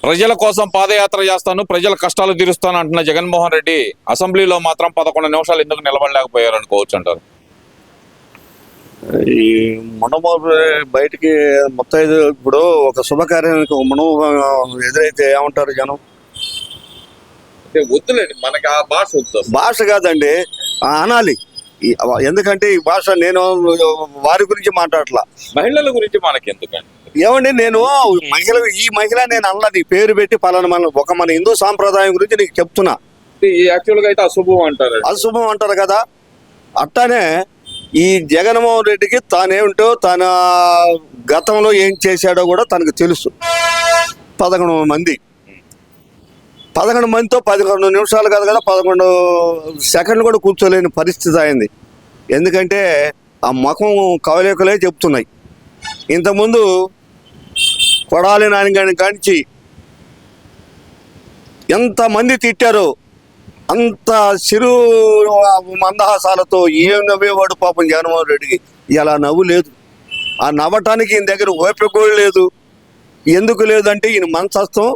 ప్రజల కోసం పాదయాత్ర చేస్తాను, ప్రజల కష్టాలు తీరుస్తాను అంటున్న జగన్మోహన్ రెడ్డి అసెంబ్లీలో మాత్రం 11 నిమిషాలు ఎందుకు నిలబడలేకపోయారు అనుకోవచ్చు అంటారు. ఈ మనమోరు బయటికి మొత్తం ఇప్పుడు ఒక శుభకార్యానికి మనము ఎదురైతే ఏమంటారు జనం? వద్దులేండి, మనకి ఆ భాష వద్దు. భాష కాదండి, అనాలి. ఎందుకంటే ఈ భాష నేను వారి గురించి మాట్లాడట్లా, మహిళల గురించి మనకి ఎందుకండి. ఏమండి నేను ఈ మహిళ నేను అన్నది పేరు పెట్టి పలానా మన హిందూ సాంప్రదాయం గురించి నీకు చెప్తున్నా. యాక్చువల్గా అయితే అశుభం అంటారు, అశుభం అంటారు కదా. అట్టానే ఈ జగన్మోహన్ రెడ్డికి తానేమిటో తన గతంలో ఏం చేశాడో కూడా తనకు తెలుసు. 11 మందితో 11 నిమిషాలు కాదు కదా, 11 సెకండ్లు కూడా కూర్చోలేని పరిస్థితి అయింది. ఎందుకంటే ఆ ముఖం కవలికలే చెప్తున్నాయి. ఇంతకుముందు కొడాలి నాని కానించి ఎంతమంది తిట్టారో అంత చిరు మందహాసాలతో ఏం నవ్వేవాడు పాపం జగన్మోహన్ రెడ్డికి. ఇలా నవ్వు లేదు. ఆ నవ్వటానికి ఈయన దగ్గర ఓపిక కూడా లేదు. ఎందుకు లేదంటే ఈయన మనస్తత్వం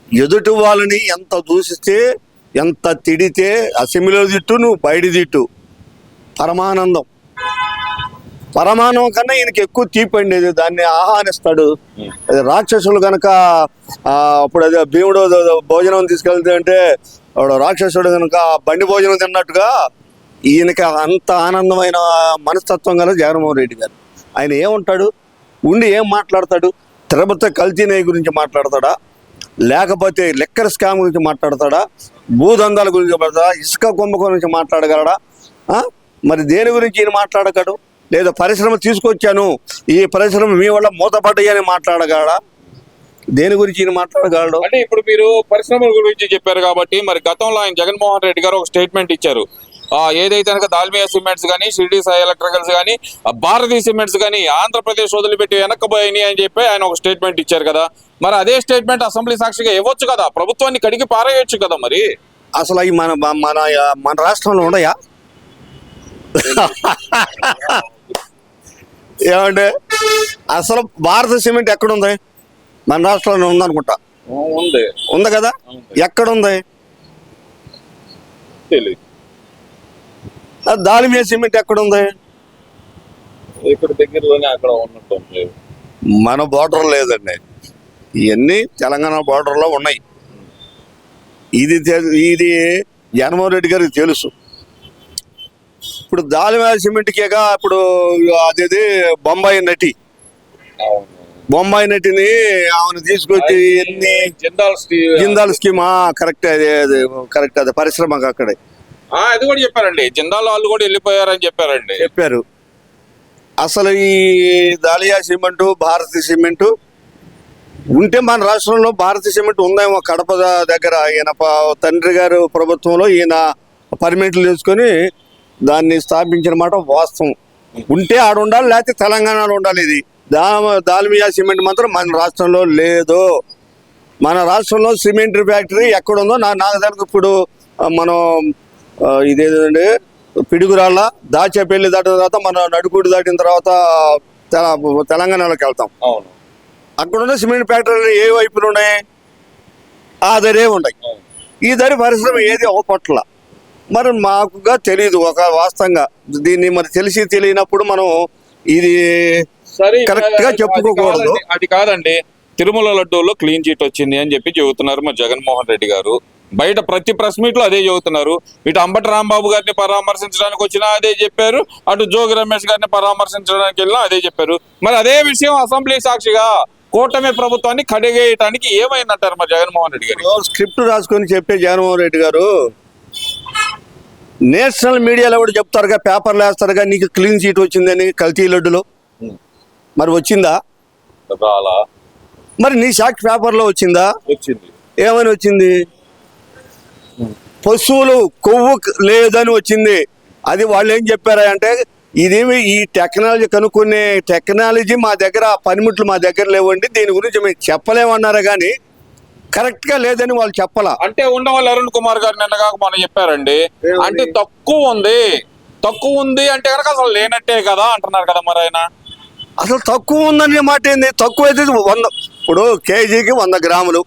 ఎదుటి వాళ్ళని ఎంత దూషిస్తే, ఎంత తిడితే, అసెంబ్లీలో తిట్టు, నువ్వు బయట తిట్టు, పరమాణం కన్నా ఈయనకి ఎక్కువ తీపండి. దాన్ని ఆహ్వానిస్తాడు. రాక్షసులు కనుక అప్పుడు అదే భీముడు భోజనం తీసుకెళ్తే అంటే వాడు రాక్షసుడు కనుక బండి భోజనం తిన్నట్టుగా ఈయనకి అంత ఆనందమైన మనస్తత్వం గల జగన్మోహన్ రెడ్డి గారు. ఆయన ఏముంటాడు, ఉండి ఏం మాట్లాడతాడు? తిరుపతి కల్తీనే గురించి మాట్లాడతాడా, లేకపోతే లెక్కర్ స్కామ్ గురించి మాట్లాడతాడా, భూదందాల గురించి మాట్లాడతాడా, ఇసుక కుంభకోణం గురించి మాట్లాడగలడా? మరి దేని గురించి ఈయన మాట్లాడగలడు? లేదా పరిశ్రమ తీసుకొచ్చాను, ఈ పరిశ్రమ మీ వల్ల మూతపడ్డాయని మాట్లాడగలడా? దేని గురించి ఈయన మాట్లాడగలడు? అంటే ఇప్పుడు మీరు పరిశ్రమల గురించి చెప్పారు కాబట్టి, మరి గతంలో ఆయన జగన్మోహన్ రెడ్డి గారు ఒక స్టేట్మెంట్ ఇచ్చారు. ఏదైతే కనుక దాల్మియా సిమెంట్స్ కానీ, షిర్డీ సాయి ఎలక్ట్రికల్స్ కానీ, భారతీయ సిమెంట్స్ కానీ ఆంధ్రప్రదేశ్ వదిలిపెట్టి వెనక్కిపోయినాయి అని చెప్పి ఆయన ఒక స్టేట్మెంట్ ఇచ్చారు కదా. మరి అదే స్టేట్మెంట్ అసెంబ్లీ సాక్షిగా ఇవ్వచ్చు కదా, ప్రభుత్వాన్ని కడిగి పారేయచ్చు కదా. మరి అసలు అవి మన రాష్ట్రంలో ఉండయా? ఏమంటే అసలు భారత సిమెంట్ ఎక్కడుంది? మన రాష్ట్రంలో ఉందనుకుంటా. ఉంది కదా, ఎక్కడుంది? దాల్మియా సిమెంట్ ఎక్కడుంది? ఇక్కడ దగ్గరలోనే అక్కడ ఉన్నట్టు. మన బోర్డర్ లేదండి, ఇవన్నీ తెలంగాణ బోర్డర్లో ఉన్నాయి. ఇది జగన్మోహన్ రెడ్డి గారికి తెలుసు. ఇప్పుడు దాల్మియా సిమెంట్కేగా ఇప్పుడు అదేది బొంబాయి నటిని ఆమెను తీసుకొచ్చి ఎన్ని జిందాల్ స్కీమ్ కరెక్ట్, అదే పరిశ్రమ అక్కడే అది కూడా చెప్పారండి. జిందాల్ వాళ్ళు కూడా వెళ్ళిపోయారని చెప్పారు. అసలు ఈ దాలియా సిమెంట్, భారతీయ సిమెంట్ ఉంటే మన రాష్ట్రంలో భారతీయ సిమెంట్ ఉందేమో. కడప దగ్గర ఈయన తండ్రి గారు ప్రభుత్వంలో ఈయన పర్మిట్లు తీసుకొని దాన్ని స్థాపించిన మాట వాస్తవం. ఉంటే ఆడ ఉండాలి, లేకపోతే తెలంగాణలో ఉండాలి. ఇది దాల్మియా సిమెంట్ మాత్రం మన రాష్ట్రంలో లేదు. మన రాష్ట్రంలో సిమెంట్ ఫ్యాక్టరీ ఎక్కడుందో నాకు తెలుసు. ఇప్పుడు మనం ఇదేంటండి పిడుగురాళ్ళ దాచేపల్లి దాటిన తర్వాత మన నడుకూడి దాటిన తర్వాత తెలంగాణలోకి వెళ్తాం. అక్కడున్న సిమెంట్ ఫ్యాక్టరీలు ఏ వైపులు ఉన్నాయి? ఆ దరే ఉన్నాయి. ఈ దరి పరిశ్రమ ఏది అవపట్ల. మరి మాకుగా తెలియదు ఒక వాస్తవంగా. దీన్ని మరి తెలియనప్పుడు మనం ఇది కరెక్ట్ గా చెప్పుకోకూడదు. అది కాదండి, తిరుమల లడ్డూలో క్లీన్ చిట్ వచ్చింది అని చెప్పి చెబుతున్నారు మరి జగన్మోహన్ రెడ్డి గారు. బయట ప్రతి ప్రెస్ మీట్ లో అదే చెబుతున్నారు. ఇటు అంబటి రాంబాబు గారిని పరామర్శించడానికి వచ్చినా అదే చెప్పారు, అటు జోగి రమేష్ గారిని పరామర్శించడానికి వెళ్ళినా అదే చెప్పారు. మరి అదే విషయం అసెంబ్లీ సాక్షిగా కూటమి ప్రభుత్వాన్ని కడిగేయటానికి ఏమైందంటారు మరి జగన్మోహన్ రెడ్డి గారు? స్క్రిప్ట్ రాసుకొని చెప్పే జగన్మోహన్ రెడ్డి గారు నేషనల్ మీడియాలో కూడా చెప్తారుగా, పేపర్లు వేస్తారుగా, నీకు క్లీన్ చీట్ వచ్చిందని కల్తీ లడ్డులో. మరి వచ్చిందా? మరి నీ సాక్షి పేపర్లో వచ్చిందా? ఏమని వచ్చింది? పశువులు కొవ్వు లేదని వచ్చింది. అది వాళ్ళు ఏం చెప్పారా అంటే, ఇదేమి ఈ టెక్నాలజీ కనుక్కునే టెక్నాలజీ మా దగ్గర, పనిముట్లు మా దగ్గర లేవండి, దీని గురించి మేము చెప్పలేమన్నారా కానీ కరెక్ట్ గా లేదని వాళ్ళు చెప్పాలా. అంటే ఉండవల్లి అరుణ్ కుమార్ గారు నిన్నగా మనం చెప్పారండి. అంటే తక్కువ ఉంది అంటే కనుక అసలు లేనట్టే కదా అంటున్నారు కదా. మరి ఆయన అసలు తక్కువ ఉందనే మాట ఏంది? తక్కువ అయితే 100, ఇప్పుడు కేజీకి 100 గ్రాములు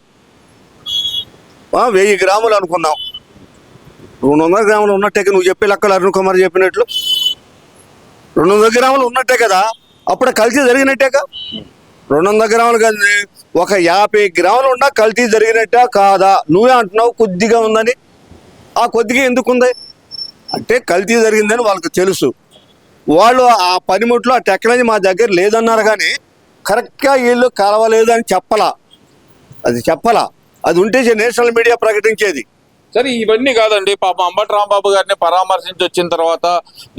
1000 గ్రాములు అనుకున్నాం. 200 గ్రాములు ఉన్నట్టే నువ్వు చెప్పే లెక్కలు అరుణ్ కుమార్ చెప్పినట్లు 200 గ్రాములు ఉన్నట్టే కదా, అప్పుడు కల్తీ జరిగినట్టేగా. 200 గ్రాములు కాదు, ఒక 50 గ్రాములు ఉన్నా కల్తీ జరిగినట్టే కాదా? నువ్వే అంటున్నావు కొద్దిగా ఉందని. ఆ కొద్దిగా ఎందుకుంది అంటే కల్తీ జరిగిందని వాళ్ళకి తెలుసు. వాళ్ళు ఆ పనిముట్లు ఆ టెక్నాలజీ మా దగ్గర లేదన్నారు, కానీ కరెక్ట్గా వీళ్ళు కలవలేదు అని చెప్పలా. అది ఉంటే నేషనల్ మీడియా ప్రకటించేది. సరే ఇవన్నీ కాదండి, పాపం అంబటి రాంబాబు గారిని పరామర్శించి వచ్చిన తర్వాత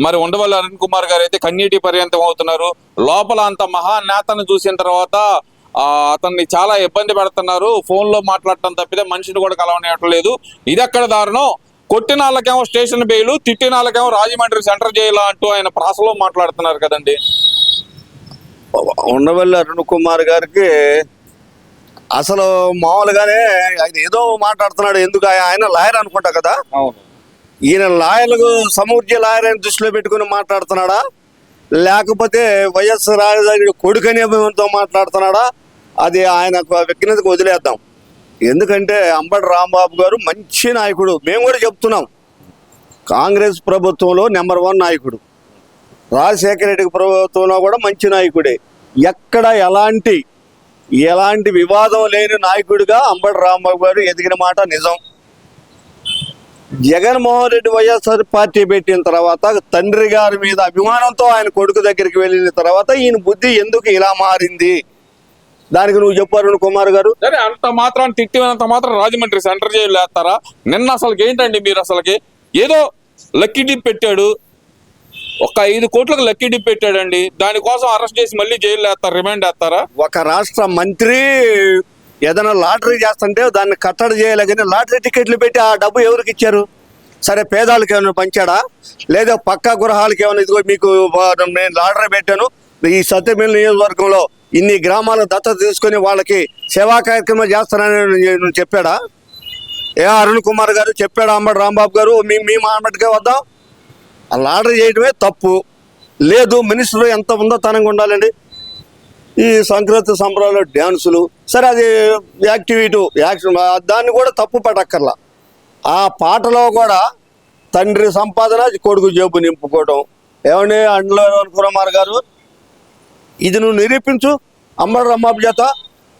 మరి ఉండవల్లి అరుణ్ కుమార్ గారు అయితే కన్నీటి పర్యంతం అవుతున్నారు. లోపల అంత మహానేతను చూసిన తర్వాత అతన్ని చాలా ఇబ్బంది పెడుతున్నారు. ఫోన్లో మాట్లాడటం తప్పితే మనిషిని కూడా కలవనివ్వట్లేదు. ఇది ఎక్కడ దారుణం? కొట్టిన వాళ్ళకేమో స్టేషన్ బెయిల్, తిట్టిన వాళ్ళకేమో రాజమండ్రి సెంటర్ జైలు అంటూ ఆయన ప్రాసలో మాట్లాడుతున్నారు కదండి. ఉండవల్లి అరుణ్ కుమార్ గారికి అసలు మామూలుగానే ఆయన ఏదో మాట్లాడుతున్నాడు. ఎందుకు ఆయన లాయర్ అనుకుంటా కదా. ఈయన లాయర్లకు సమూర్జ లాయర్ అని దృష్టిలో పెట్టుకుని మాట్లాడుతున్నాడా, లేకపోతే వైఎస్ రాజధాని కొడుకనే అభిమానంతో మాట్లాడుతున్నాడా? అది ఆయన వ్యక్తిగతకు వదిలేద్దాం. ఎందుకంటే అంబటి రాంబాబు గారు మంచి నాయకుడు. మేము కూడా చెప్తున్నాం, కాంగ్రెస్ ప్రభుత్వంలో నెంబర్ 1 నాయకుడు. రాజశేఖర రెడ్డి ప్రభుత్వంలో కూడా మంచి నాయకుడే. ఎక్కడ ఎలాంటి వివాదం లేని నాయకుడిగా అంబటి రాంబాబు గారు ఎదిగిన మాట నిజం. జగన్మోహన్ రెడ్డి వైఎస్ఆర్ పార్టీ పెట్టిన తర్వాత తండ్రి గారి మీద అభిమానంతో ఆయన కొడుకు దగ్గరికి వెళ్ళిన తర్వాత ఈయన బుద్ధి ఎందుకు ఇలా మారింది? దానికి నువ్వు చెప్పు అరుణ్ కుమార్ గారు. సరే, అంత మాత్రం తిట్టినంత మాత్రం రాజమండ్రి సెంటర్ జైలు వేస్తారా? నిన్న అసలుకి ఏంటండి, మీరు అసలుకి ఏదో లక్కీ డిప్ పెట్టాడు, ఒక 5 కోట్లకు లక్కీ డిప్ పెట్టాడండి. దానికోసం అరెస్ట్ చేసి మళ్ళీ జైలు వేస్తారు, రిమాండ్ వేస్తారా? ఒక రాష్ట్ర మంత్రి ఏదైనా లాటరీ చేస్తుంటే దాన్ని కట్టడి చేయాలి, కానీ లాటరీ టికెట్లు పెట్టి ఆ డబ్బు ఎవరికి ఇచ్చారు? సరే, పేదాలకు ఏమైనా పంచాడా? లేదా పక్కా గృహాలకు ఏమైనా ఇదిగో మీకు నేను లాటరీ పెట్టాను, ఈ సత్యమేలు నియోజకవర్గంలో ఇన్ని గ్రామాల దత్తత తీసుకొని వాళ్ళకి సేవా కార్యక్రమం చేస్తానని చెప్పాడా? అరుణ్ కుమార్ గారు చెప్పాడా? అంబటి రాంబాబు గారు మీ మాటకే వద్దాం. ఆ లాటరీ చేయడమే తప్పు. లేదు, మినిస్టర్ ఎంత ఉందోతనంగా ఉండాలండి. ఈ సంక్రాంతి సంబరాలు డ్యాన్సులు, సరే అది యాక్షన్, దాన్ని కూడా తప్పు పట్టక్కర్లా. ఆ పాటలో కూడా తండ్రి సంపాదన కొడుకు జేబు నింపుకోవడం. ఏమండి అండ్ల కుమార్ గారు, ఇది నువ్వు నిరూపించు అంబటి రాంబాబు చేత.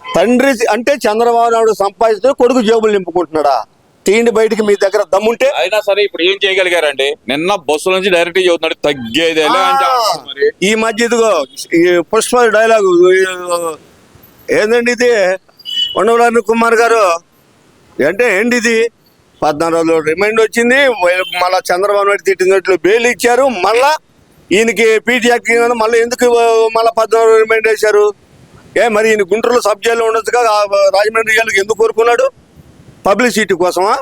తండ్రి అంటే చంద్రబాబు నాయుడు సంపాదిస్తూ కొడుకు జేబులు నింపుకుంటున్నాడా? తీండి బయటికి మీ దగ్గర దమ్ముంటే. అయినా సరే ఇప్పుడు ఏం చేయగలిగారండి? నిన్న బస్సు నుంచి డైరెక్ట్ చెబుతున్నాడు తగ్గేది. ఈ మధ్య ఇదిగో ఈ పుష్ప డైలాగు ఏందండి ఇది? ఉండవల్లి అరుణ్ కుమార్ గారు అంటే ఏంటి ఇది? 14 రోజులు రిమైండ్ వచ్చింది, మళ్ళీ చంద్రబాబు నాయుడు తిట్టినట్లు బెయిల్ ఇచ్చారు, మళ్ళా ఈయనకి పీటీ యాక్ట్ మళ్ళీ ఎందుకు మళ్ళీ 14 రోజులు రిమైండ్ వేశారు? మరి ఈయన గుంటూరులో సబ్ జైల్లో ఉండొచ్చుగా, రాజమండ్రి జైలుకి ఎందుకు కోరుకున్నాడు? పబ్లిసిటీ కోసమా?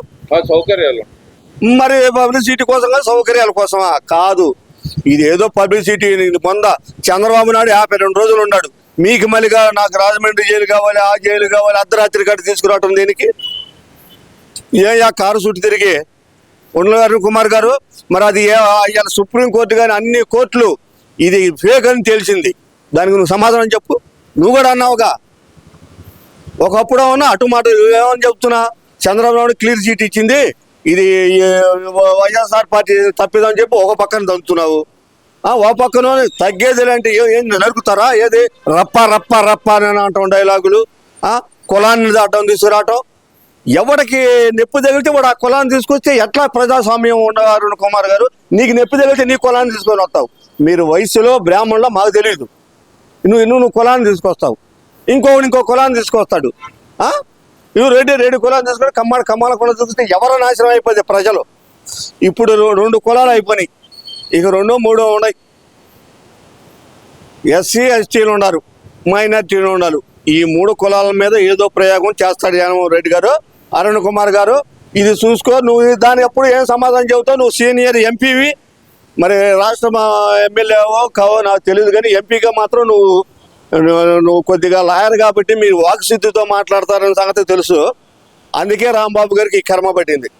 సౌకర్యాలు మరి పబ్లిసిటీ కోసంగా, సౌకర్యాల కోసమా? కాదు, ఇది ఏదో పబ్లిసిటీ. మొన్న చంద్రబాబు నాయుడు 52 రోజులు ఉన్నాడు. మీకు మళ్ళీగా నాకు రాజమండ్రి జైలు కావాలి, ఆ జైలు కావాలి, అర్ధరాత్రి గట్టి తీసుకురావటం దేనికి? కారు చుట్టూ తిరిగి ఉండవల్లి అరుణ్ కుమార్ గారు, మరి అది ఇవాళ సుప్రీంకోర్టు కానీ అన్ని కోర్టులు ఇది ఫేక్ అని తెలిసింది. దానికి నువ్వు సమాధానం చెప్పు. నువ్వు కూడా అన్నావుగా ఒకప్పుడు, అవునా అటు మాట ఏమని చెప్తున్నా? చంద్రబాబు నాయుడు క్లియర్ చీట్ ఇచ్చింది, ఇది వైఎస్ఆర్ పార్టీ తప్పిదని చెప్పి ఒక పక్కన దంతున్నావు. ఓ పక్కన తగ్గేది అంటే ఏం నరుకుతారా? ఏది రప్ప రప్ప రప్ప అని అంటాం డైలాగులు. కులాన్ని అడ్డం తీసుకురావటం. ఎవరికి నొప్పి తగిలితే వాడు ఆ కులాన్ని తీసుకొస్తే ఎట్లా ప్రజాస్వామ్యం ఉండవు? అరుణ్ కుమార్ గారు, నీకు నొప్పి తగిలితే నీ కులాన్ని తీసుకొని వస్తావు. మీరు వయసులో బ్రాహ్మణులో మాకు తెలియదు. నువ్వు కులాన్ని తీసుకొస్తావు, ఇంకో కులాన్ని తీసుకొస్తాడు. ఇవి రెడ్డి కులాన్ని తీసుకొని కమ్మాల కులం తీసుకొస్తే ఎవరో నాశనం అయిపోయింది ప్రజలు. ఇప్పుడు 2 కులాలు అయిపోయినాయి, ఇక 2, 3 ఉన్నాయి. ఎస్సీ ఎస్టీలు ఉన్నారు, మైనార్టీలు ఉన్నారు. ఈ 3 కులాల మీద ఏదో ప్రయోగం చేస్తాడు జగన్మోహన్ రెడ్డి గారు. అరుణ్ కుమార్ గారు, ఇది చూసుకో. నువ్వు దాని ఎప్పుడు ఏం సమాధానం చెబుతావు? నువ్వు సీనియర్ ఎంపీవి, మరి రాష్ట్ర ఎమ్మెల్యేవో కావో నాకు తెలియదు, కానీ ఎంపీగా మాత్రం నువ్వు కొద్దిగా లాయర్ కాబట్టి మీరు వాక్సిద్ధితో మాట్లాడతారనే సంగతి తెలుసు. అందుకే రాంబాబు గారికి ఈ కర్మ పట్టింది.